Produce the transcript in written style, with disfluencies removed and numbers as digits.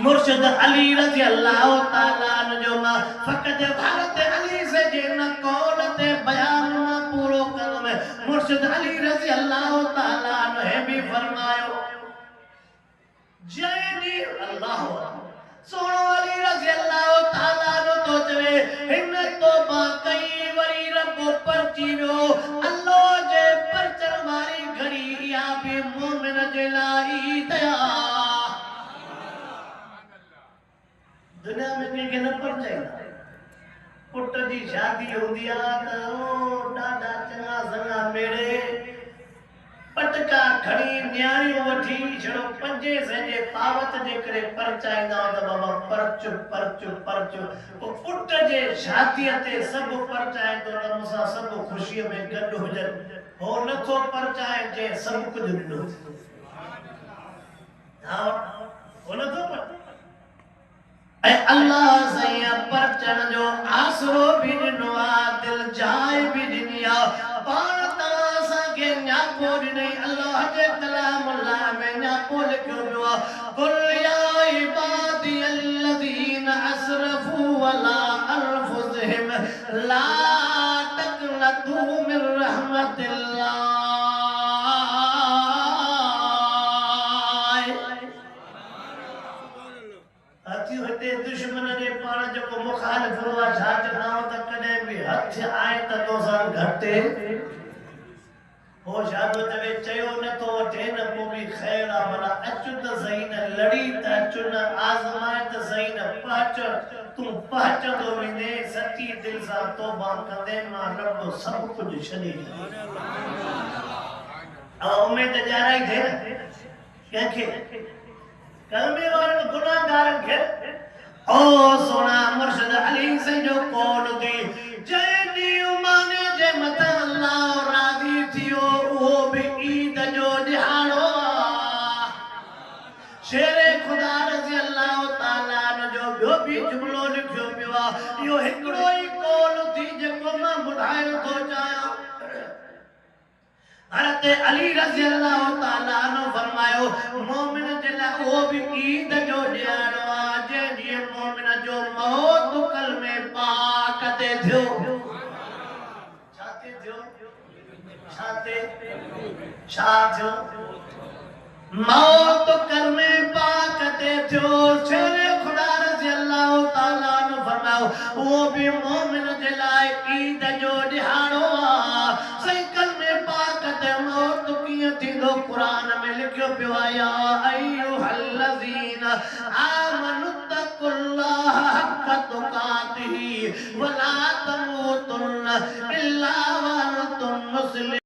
मुर्शिद अली रज़ी अल्लाह ताला जो मां फकत भारत अली से जिन कौलते बयान मां पूरो कर में मुर्शिद अली रज़ी अल्लाह ताला ने भी फरमायो जयनी अल्लाह सोनो अली रज़ी अल्लाह ताला नो तो चवे हिन तो बा कई वरी रब पर जीवो अल्लाह जे पर चरवारी घड़ी या भी मोमिन जे लाई दया दुनिया में के न पर चाहिए पुट जी शादी होंदी आ त ओ डाडा चंगा संगा मेरे पटका खड़ी न्याणी वठी छड़ो पंजे सजे पावत जे करे परचाईंदा त बाबा परचु ओ पुट जे शादी ते सब परचाए तो त मुसा सब खुशी में गड हुजन हो नथो परचाए जे सब कुछ ॾिनो हां हो नथो पर ऐ अल्लाह सैया परचण जो आसरो भी ॾिनो आ दिल जाए भी ॾिनी आ पाण तव्हां असांखे न्यापो ॾिनई अल्लाह जे कलाम अल्लाह में न्यापो लिखियो पियो आ कुल या इबादी अल्लज़ीना असरफू अला अनफुसिहिम ला तक़नतू मिन रहमतिल्लाह दुश्मन ने पाण जो मुखालिफ हुआ छाछ नाव त कदे भी हथ आए त तो सन घटे हो शादो तवे चयो न तो वठे न को भी खैर आ भला अचु त सही न लड़ी त अचु न आज़माए त सही न पहच तू पहच दो विने सच्ची दिल सा तौबा कंदे मां रब सब कुछ छॾे अब उम्मीद जाराई थे कंखे कलमे वारन गुनाहगारन खे ओ सोना मुर्शिद अली से जो कौल दी जयनी उमाने जे मत अल्लाह राजी थियो वो भी ईद जो दिहाड़ो शेरे खुदा रज़ी अल्लाह ताला जो बियो भी जुमलो लिखियो पियो आ यो हिकड़ो ही कौल थी जेको मां बुधायो तो चाया हज़रत अली रज़ी अल्लाह ताला ने फरमायो मोमिन जे ला वो भी ईद जो दिहाड़ो आ जे जे मोमिन जो मौत कलमे पाक ते थियो छाते थियो छा थियो मौत कलमे पाक ते थियो शेरे खुदा रज़ी अल्लाह ताला ने फरमायो वो भी मोमिन जे लाए ईद जो दिहाड़ो आ सही कलमे पाक ते मौत किए थींदो कुरान में लिखियो पियो आया अय्युहल्लज़ीना आमनु तक़ुल्लाह हक़ तुक़ातिही वला तमूतुन्ना इल्ला व अंतुम मुस्लिमून।